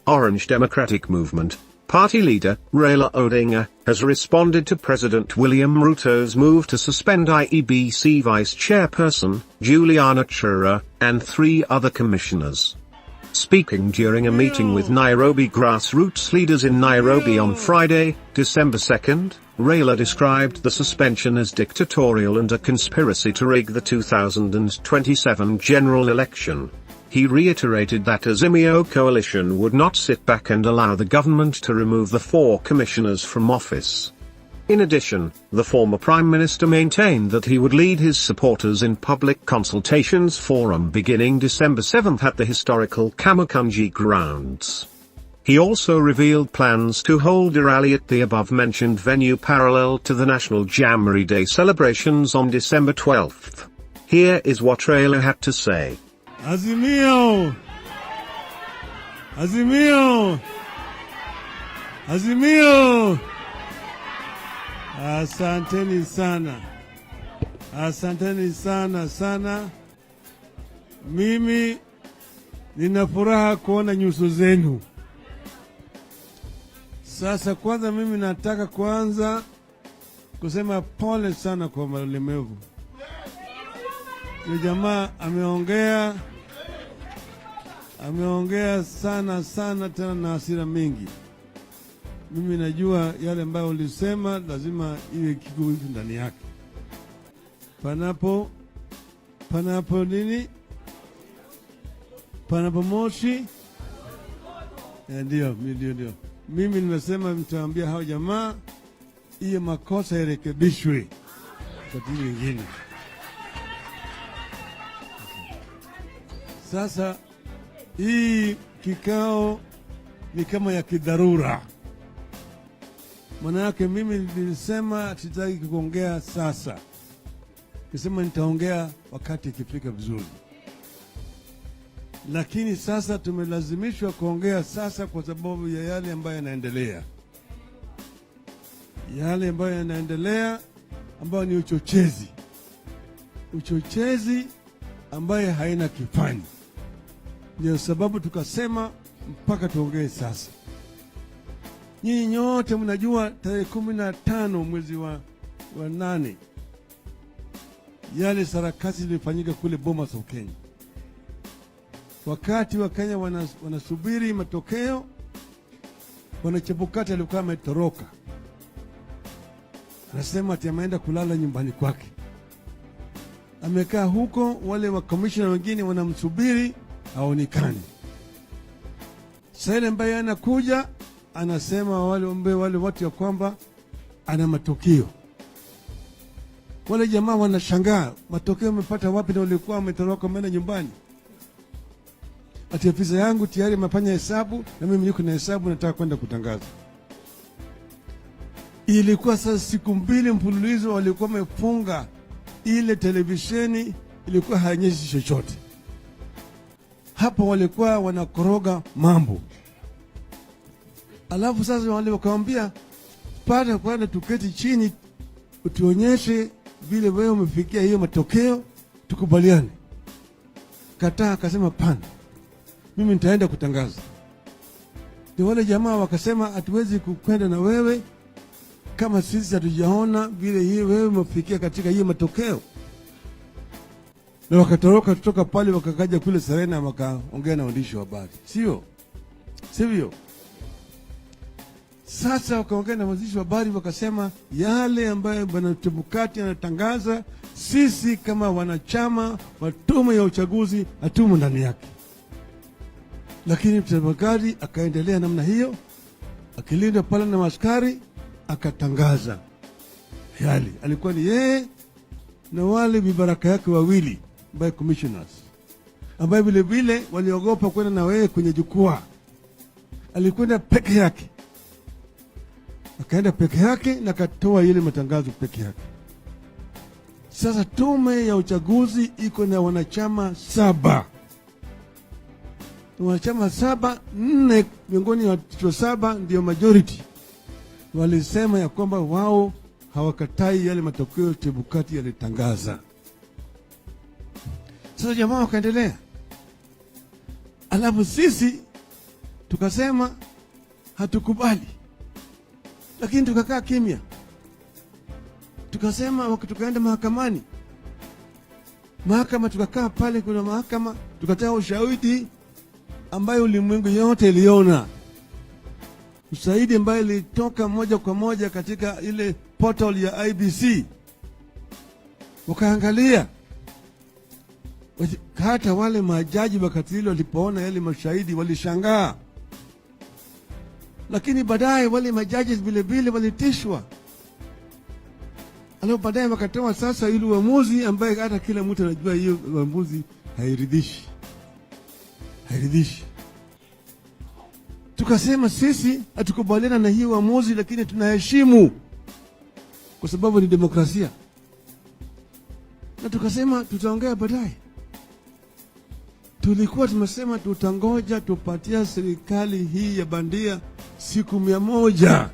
Orange Democratic Movement, party leader, Raila Odinga, has responded to President William Ruto's move to suspend IEBC Vice Chairperson, Juliana Cherera, and 3 other commissioners. Speaking during a meeting with Nairobi grassroots leaders in Nairobi on Friday, December 2, Raila described the suspension as dictatorial and a conspiracy to rig the 2027 general election. He reiterated that Azimio coalition would not sit back and allow the government to remove the 4 commissioners from office. In addition, the former Prime Minister maintained that he would lead his supporters in public consultations forum beginning December 7 at the historical Kamukunji grounds. He also revealed plans to hold a rally at the above-mentioned venue parallel to the National Jamhuri Day celebrations on December 12. Here is what Raila had to say. Azimio! Azimio! Azimio! Asanteni sana. Asanteni sana sana. Mimi nina furaha kuona nyuso zenu. Sasa kwanza mimi nataka kwanza kusema pole sana kwa walemavu. Yule jamaa ameongea sana sana tena na hasira mingi. Mimi najua yale ambayo ulisema lazima iwe kiko ndani yake. Panapo nini? Panapo moshi? Ndio. Mimi nimesema mtaambia hao jamaa hiyo makosa yarekebishwe kwa timu nyingine. Sasa hii kikao ni kama ya kidharura. Maana yake mimi nilisema sitaki kuongea sasa. Nisema nitaongea wakati ikifika vizuri. Lakini sasa tumelazimishwa kuongea sasa kwa sababu ya yale ambayo yanaendelea. Yale ambayo yanaendelea ambayo ni uchochezi. Uchochezi ambaye haina kifani. Ndio sababu tukasema mpaka tuongee sasa. Nyinyi nyote mnajua tarehe 15 mwezi wa 8 yale sarakasi ilifanyika kule Bomas of Kenya. Wakati wa Kenya wanasubiri matokeo, Chebukati alikuwa ametoroka. Anasema ati ameenda kulala nyumbani kwake. Amekaa huko, wale wa commissioner wengine wanamsubiri, haonekani. Sasa ambaye anakuja anasema wale watu ya kwamba ana matokeo. Wale jamaa wanashangaa, matokeo umepata wapi na ulikuwa umetoroka umeenda nyumbani? Ati afisa yangu tayari amefanya hesabu na mimi niko na hesabu nataka kwenda kutangaza. Ilikuwa sasa siku 2 mfululizo walikuwa wamefunga ile televisheni, ilikuwa haionyeshi chochote. Hapo walikuwa wanakoroga mambo. Alafu sasa wale wakamwambia pata tuketi chini utuonyeshe vile wewe umefikia hiyo matokeo tukubaliane. Kataa, akasema pana. Mimi nitaenda kutangaza. Ndio wale jamaa wakasema hatuwezi kukwenda na wewe kama sisi hatujaona vile hii wewe umefikia katika hiyo matokeo. Na wakatoroka kutoka pale wakakaja kule Serena wakaongea na waandishi wa habari. Sivyo? Sasa wakaongea na waandishi wa habari wakasema yale ambayo bwana Chebukati anatangaza sisi kama wanachama wa tume ya uchaguzi hatumo ndani yake. Lakini Chebukati akaendelea namna hiyo, akilinda pale na askari, akatangaza yale. Alikuwa ni yeye na wale vibaraka yake wawili by commissioners, ambaye vile vile waliogopa kwenda na wewe kwenye jukwaa. Alikwenda peke yake. Akaenda peke yake na katoa ile matangazo peke yake. Sasa tume ya uchaguzi iko na wanachama 7. Wanachama 7, 4 miongoni ya 7 ndio majority. Walisema ya kwamba wao hawakatai yale matokeo Chebukati yalitangaza. Sasa jamaa wakaendelea. Alafu sisi tukasema hatukubali, lakini tukakaa kimya. Tukasema tukaenda mahakamani, tukakaa pale, kuna mahakama, tukatoa ushahidi ambayo ulimwengu yote iliona, ushahidi ambayo ilitoka moja kwa moja katika ile portal ya IBC. Wakaangalia, hata wale majaji wakati hilo walipoona yale mashahidi walishangaa, lakini baadaye wale majaji vile vile walitishwa. Alafu baadaye wakatoa sasa ile uamuzi ambaye hata kila mtu anajua hiyo uamuzi hairidhishi. Tukasema sisi hatukubaliana na hiyo uamuzi, lakini tunaheshimu kwa sababu ni demokrasia, na tukasema tutaongea baadaye. Tulikuwa tumesema tutangoja tupatia serikali hii ya bandia siku 100.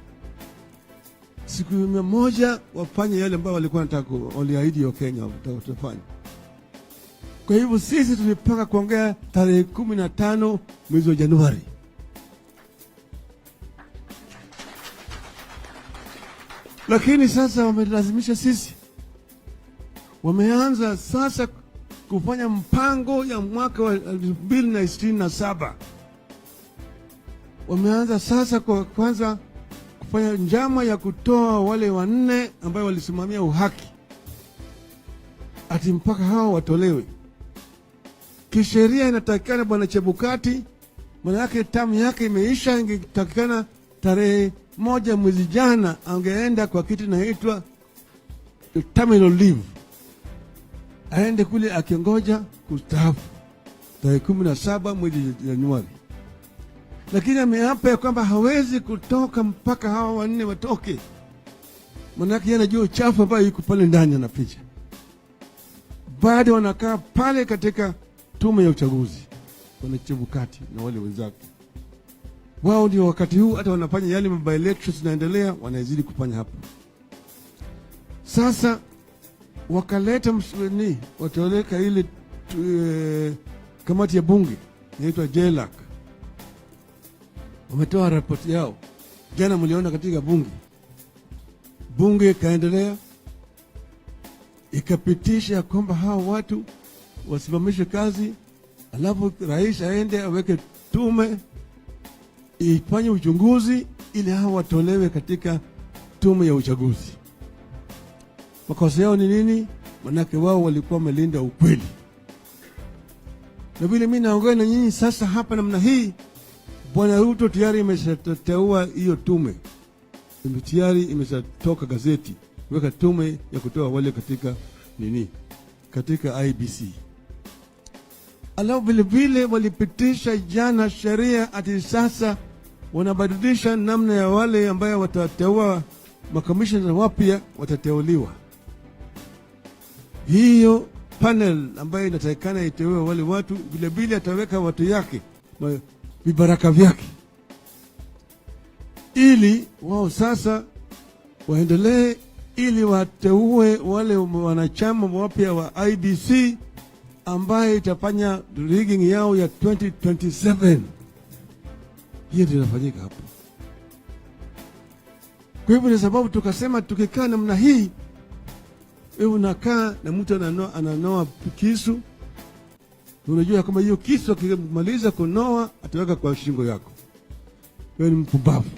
Siku 100 wafanye yale ambayo walikuwa wanataka, waliahidi wa Kenya watafanya. Kwa hivyo sisi tulipanga kuongea tarehe 15 mwezi wa Januari. Lakini sasa wamelazimisha sisi, wameanza sasa kufanya mpango ya mwaka wa 2027. Wameanza sasa kwa kwanza kufanya njama ya kutoa wale 4 ambao walisimamia uhaki, ati mpaka hao watolewe. Kisheria inatakikana Bwana Chebukati, maana yake tamu yake imeisha, ingetakikana tarehe 1 mwezi jana angeenda kwa kitu inaitwa terminal leave, aende kule akiongoja kustaafu tarehe 17 mwezi Januari. Lakini ameapa ya kwamba hawezi kutoka mpaka hawa 4 watoke, maana yake anajua uchafu ambao yuko pale ndani anapicha. Bado wanakaa pale katika tume ya uchaguzi, Bwana Chebukati na wale wenzake. Wao ndio wakati huu hata wanafanya yale by elections zinaendelea, wanazidi kufanya hapo. Sasa wakaleta mswani, wataweka ile kamati ya bunge inaitwa JLAC. Wametoa ripoti yao jana, mliona katika bunge kaendelea, ikapitisha kwamba hao watu wasimamishe kazi, alafu rais aende aweke tume ifanye uchunguzi ili hao watolewe katika tume ya uchaguzi. Makosa yao ni nini? Manake wao walikuwa wamelinda ukweli. Na vile mimi naongea na nyinyi sasa hapa namna hii, Bwana Ruto tayari imeshateua hiyo tume. Tayari imeshatoka gazeti, weka tume ya kutoa wale katika katika IBC. Alafu vile vile walipitisha jana sheria ati sasa wanabadilisha namna ya wale ambayo watateua makamishna wapya watateuliwa. Hiyo panel ambayo inatakikana iteue wale watu, vile vile ataweka watu yake, vibaraka vyake, ili wao sasa waendelee, ili wateue wale wanachama wapya wa IBC ambaye itafanya rigging yao ya 2027. Hiyo ndio inafanyika hapo. Kwa hivyo ni sababu tukasema tukikaa namna hii, wewe unakaa na mtu ananoa kisu, unajua kama hiyo kisu akimaliza kunoa ataweka kwa shingo yako, wewe ni mpumbavu.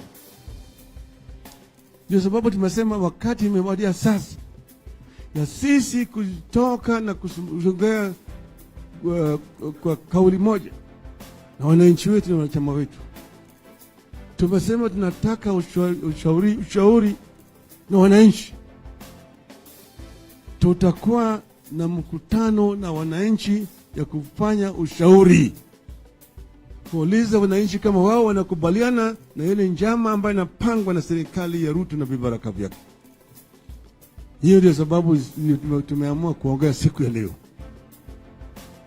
Ndio sababu tumesema wakati imewadia sasa ya sisi kutoka na kusongea kwa kauli moja na wananchi wetu na wanachama wetu. Tumesema tunataka ushauri na wananchi. Tutakuwa na mkutano na wananchi ya kufanya ushauri, kuuliza wananchi kama wao wanakubaliana na ile njama ambayo inapangwa na serikali ya Ruto na vibaraka vyake. Hiyo ndio sababu tumeamua kuongea siku ya leo.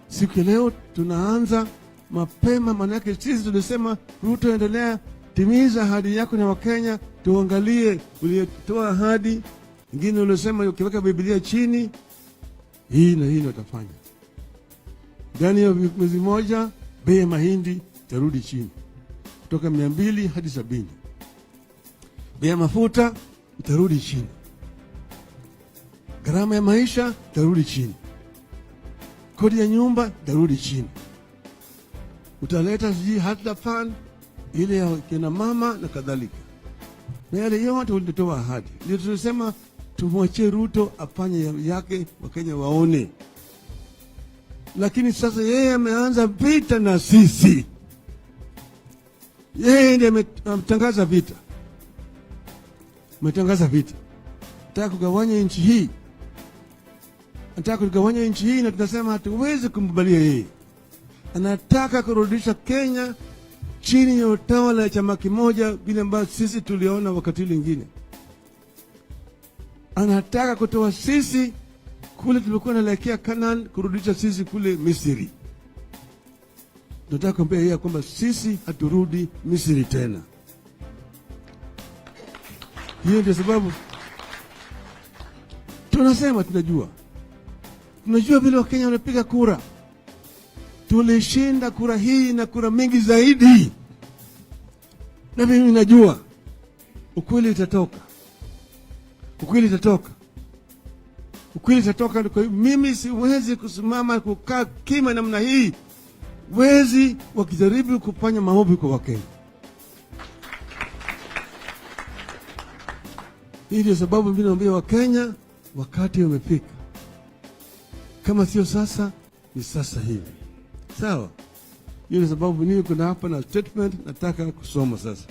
Siku ya leo tunaanza mapema, maana yake sisi tulisema Ruto, endelea, timiza ahadi yako na Wakenya, tuangalie uliotoa ahadi. Ingine ulisema ukiweka Biblia chini, hii na hii utafanya. Ndani ya mwezi mmoja bei ya mahindi tarudi chini kutoka 200 hadi 70. Bei ya mafuta itarudi chini, gharama ya maisha itarudi chini, kodi ya nyumba itarudi chini. Utaleta sijui hata fund ile ya kina mama na kadhalika, na yale yote ulitoa ahadi. Ndio tulisema tumwachie Ruto afanye yake, Wakenya waone. Lakini sasa yeye ameanza vita na sisi, yeye ndiye ametangaza vita, nataka kugawanya nchi hii, na tunasema hatuwezi kumkubalia yeye. Anataka kurudisha Kenya chini ya utawala ya chama kimoja, vile ambavyo sisi tuliona wakati lingine. Anataka kutoa sisi kule tulikuwa naelekea Kanaan, kurudisha sisi kule Misri. Nataka kuambia yeye kwamba sisi haturudi Misri tena. Hiyo ndio sababu tunasema tunajua vile Wakenya wanapiga kura. Tulishinda kura hii na kura mingi zaidi, na mimi najua ukweli itatoka. Kwa mimi siwezi kusimama kukaa kima namna hii, wezi wakijaribu kufanya maovu kwa Wakenya. Hii ndio sababu mimi naambia Wakenya wakati umefika, kama sio sasa ni sasa hivi. Sawa? Hiyo ndio sababu mimi kuna hapa na statement nataka kusoma sasa.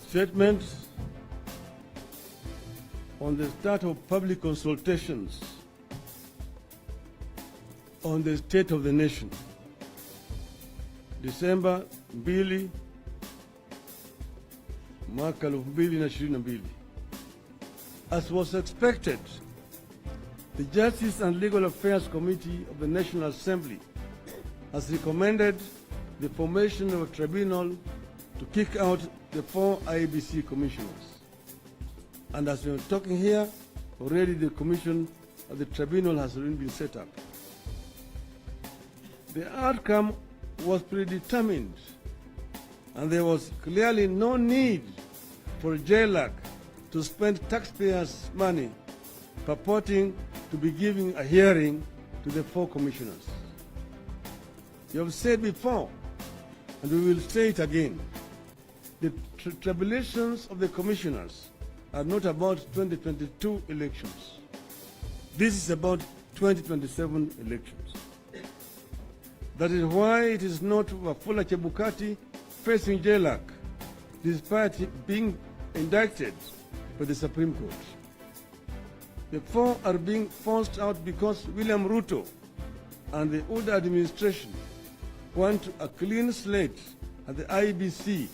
Statement on the start of public consultations on the state of the nation, December 2 mwaka 2022. As was expected, the Justice and Legal Affairs Committee of the National Assembly has recommended the formation of a tribunal to kick out the 4 IEBC commissioners. And as we are talking here, already the commission of the tribunal has already been set up. The outcome was predetermined, and there was clearly no need for JLAC to spend taxpayers' money purporting to be giving a hearing to the 4 commissioners. You have said before, and we will say it again, the tribulations of the commissioners are not about 2022 elections. This is about 2027 elections. That is why it is not Wafula Chebukati facing JLAC, despite being indicted by the Supreme Court. The 4 are being forced out because William Ruto and the Uda administration want a clean slate at the IEBC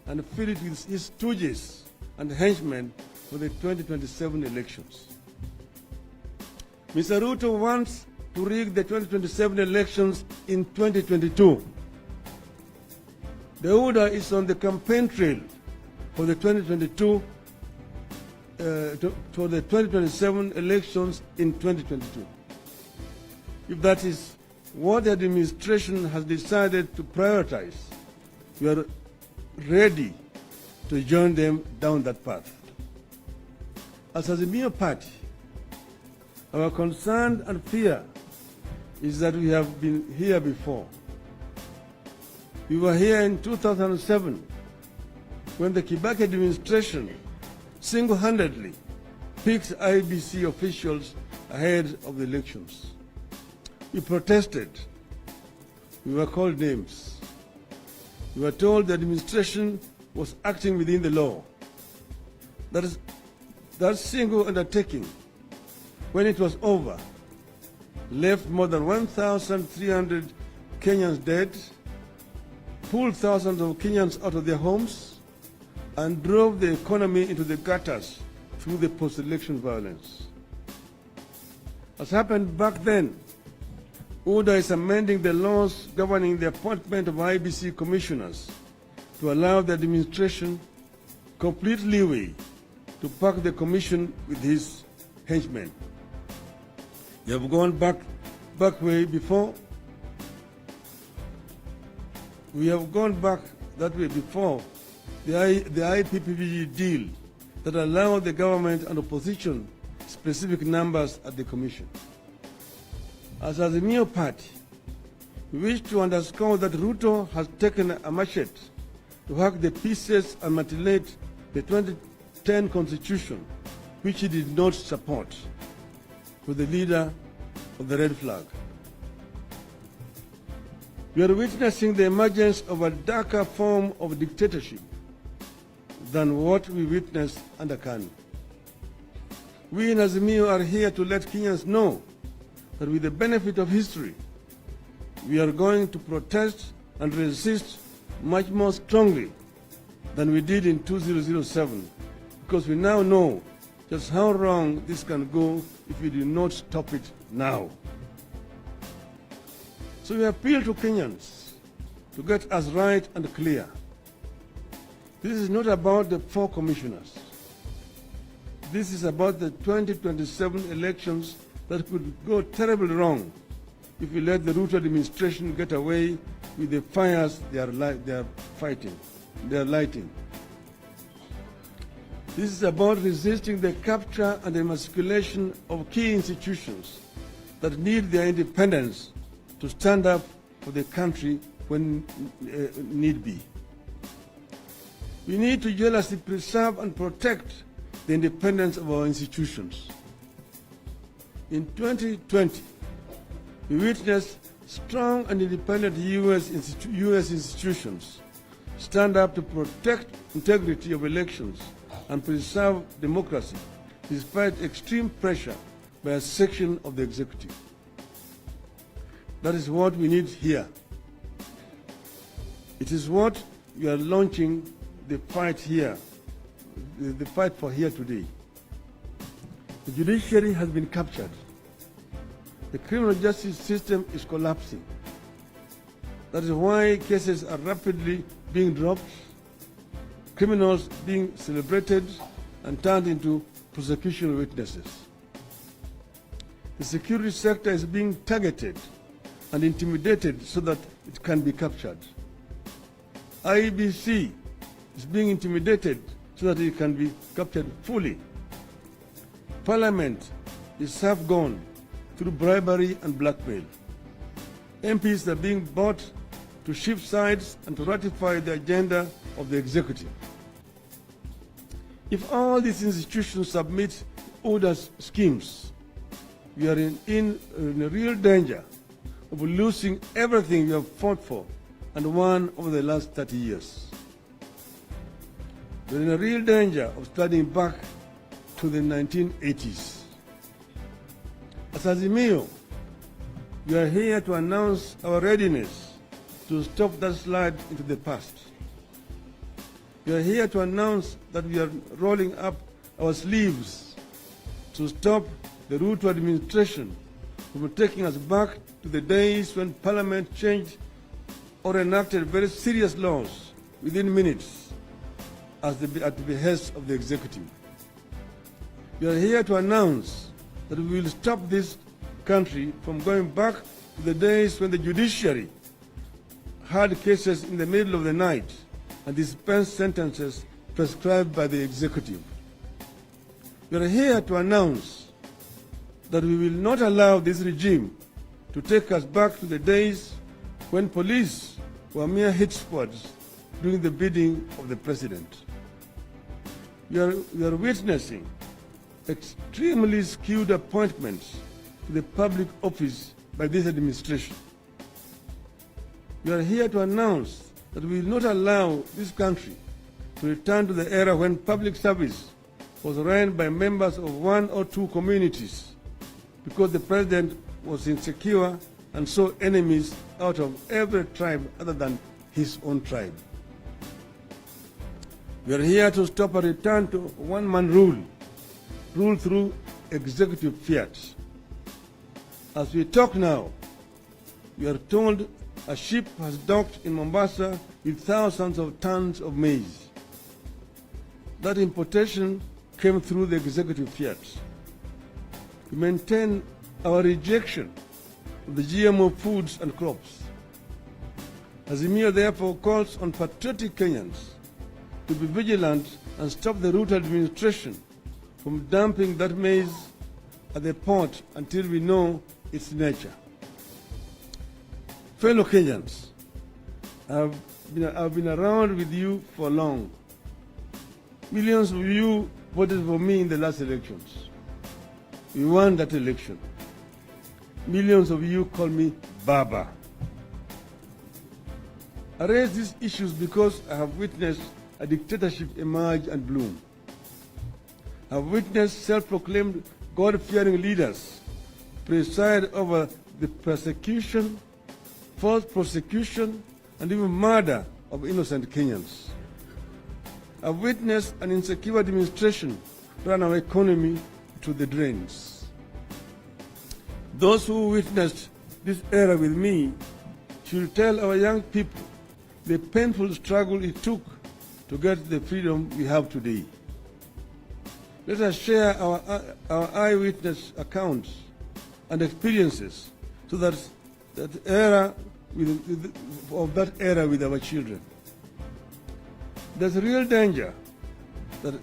and fill it with his stooges and henchmen for the 2027 elections. Mr. Ruto wants to rig the 2027 elections in 2022. The Uda is on the campaign trail for the 2027 elections in 2022. If that is what the administration has decided to prioritize, we are ready to join them down that path. As a mere party, our concern and fear is that we have been here before. We were here in 2007 when the Kibaki administration single-handedly picked IEBC officials ahead of the elections. We protested. We were called names. We were told the administration was acting within the law. That single undertaking, when it was over, left more than 1,300 Kenyans dead, pulled thousands of Kenyans out of their homes, and drove the economy into the gutters through the post-election violence. As happened back then, UDA is amending the laws governing the appointment of IEBC commissioners to allow the administration complete leeway to pack the commission with his henchmen. We have gone back way before. We have gone back that way before the IPPG deal that allowed the government and opposition specific numbers at the commission. As a new party, we wish to underscore that Ruto has taken a machete to hack the pieces and mutilate the 2010 constitution, which he did not support, with the leader of the red flag. We are witnessing the emergence of a darker form of dictatorship than what we witnessed under KANU. We in Azimio are here to let Kenyans know that with the benefit of history, we are going to protest and resist much more strongly than we did in 2007, because we now know just how wrong this can go if we do not stop it now. So we appeal to Kenyans to get us right and clear. This is not about the 4 commissioners. This is about the 2027 elections that could go terribly wrong if we let the Ruto administration get away with the fires they are lighting. This is about resisting the capture and emasculation of key institutions that need their independence to stand up for the country when need be. We need to jealously preserve and protect the independence of our institutions. In 2020, we witnessed strong and independent US institutions stand up to protect integrity of elections and preserve democracy despite extreme pressure by a section of the executive. That is what we need here. It is what we are launching the fight here, the fight for here today. The judiciary has been captured. The criminal justice system is collapsing. That is why cases are rapidly being dropped, criminals being celebrated and turned into prosecution witnesses. The security sector is being targeted and intimidated so that it can be captured. IEBC is being intimidated so that it can be captured fully. Parliament is half gone through bribery and blackmail. MPs are being bought to shift sides and to ratify the agenda of the executive. If all these institutions submit orders schemes, we are in a real danger of losing everything we have fought for and won over the last 30 years. We are in a real danger of starting back to the 1980s. As Azimio, we are here to announce our readiness to stop that slide into the past. We are here to announce that we are rolling up our sleeves to stop the Ruto administration from taking us back to the days when Parliament changed or enacted very serious laws within minutes at the behest of the executive. We are here to announce that we will stop this country from going back to the days when the judiciary had cases in the middle of the night and dispensed sentences prescribed by the executive. We are here to announce that we will not allow this regime to take us back to the days when police were mere hit squads doing the bidding of the president. We are witnessing extremely skewed appointments to the public office by this administration. We are here to announce that we will not allow this country to return to the era when public service was run by members of 1 or 2 communities because the president was insecure and saw enemies out of every tribe other than his own tribe. We are here to stop a return to one-man rule through executive fiat. As we talk now, we are told a ship has docked in Mombasa with thousands of tons of maize. That importation came through the executive fiat. We maintain our rejection of the GMO foods and crops. Azimio therefore calls on patriotic Kenyans to be vigilant and stop the Ruto administration from dumping that maize at the port until we know its nature. Fellow Kenyans, I've been around with you for long. Millions of you voted for me in the last elections. We won that election. Millions of you call me Baba. I raise these issues because I have witnessed a dictatorship emerge and bloom. I have witnessed self-proclaimed God-fearing leaders preside over the persecution, false prosecution, and even murder of innocent Kenyans. I've witnessed an insecure administration run our economy to the drains. Those who witnessed this era with me should tell our young people the painful struggle it took to get the freedom we have today. Let us share our eyewitness accounts and experiences so that of that era with our children. There's a real danger that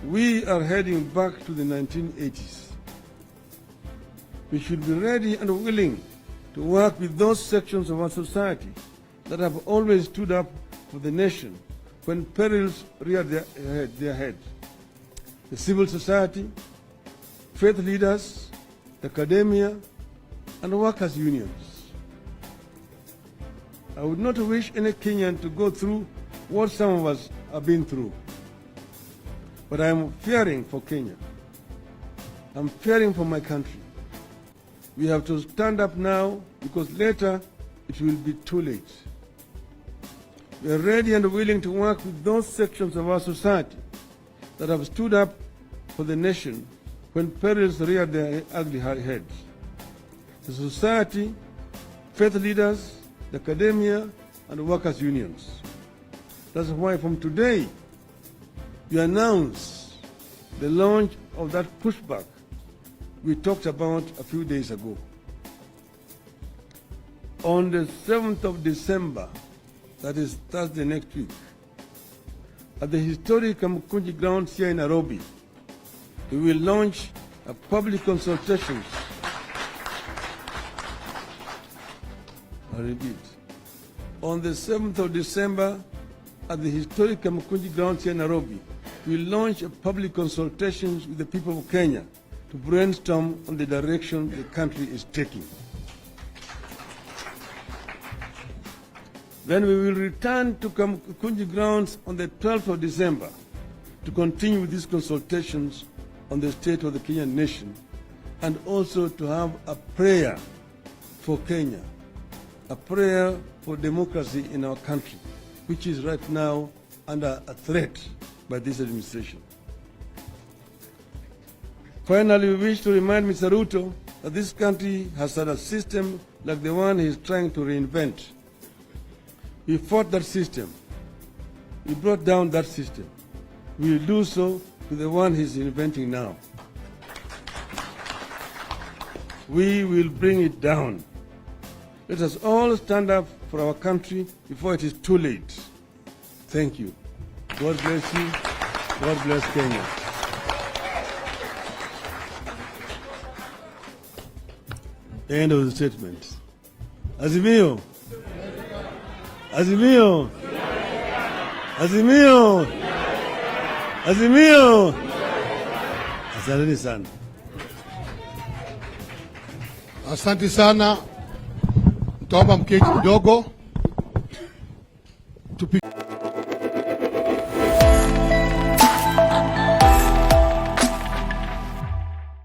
we are heading back to the 1980s. We should be ready and willing to work with those sections of our society that have always stood up for the nation when perils reared their head. The civil society, faith leaders, academia, and workers' unions. I would not wish any Kenyan to go through what some of us have been through. But I am fearing for Kenya. I'm fearing for my country. We have to stand up now because later it will be too late. We are ready and willing to work with those sections of our society that have stood up for the nation when perils reared their ugly heads. The society, faith leaders, the academia, and workers' unions. That's why from today, we announce the launch of that pushback we talked about a few days ago. On the 7th of December, that is Thursday next week, at the historic Kamkunji grounds here in Nairobi, we will launch a public consultation. I repeat, on the 7th of December, at the historic Kamkunji grounds here in Nairobi, we will launch a public consultation with the people of Kenya to brainstorm on the direction the country is taking. Then we will return to Kamkunji grounds on the 12th of December to continue with these consultations on the state of the Kenyan nation and also to have a prayer for Kenya, a prayer for democracy in our country, which is right now under a threat by this administration. Finally, we wish to remind Mr. Ruto that this country has had a system like the one he is trying to reinvent. We fought that system. We brought down that system. We will do so to the one he's inventing now. We will bring it down. Let us all stand up for our country before it is too late. Thank you. God bless you. God bless Kenya. End of the statement. Azimio. Azimio. Azimio. Azimio. Asanteni sana. Asante sana. Mtaomba mketi kidogo.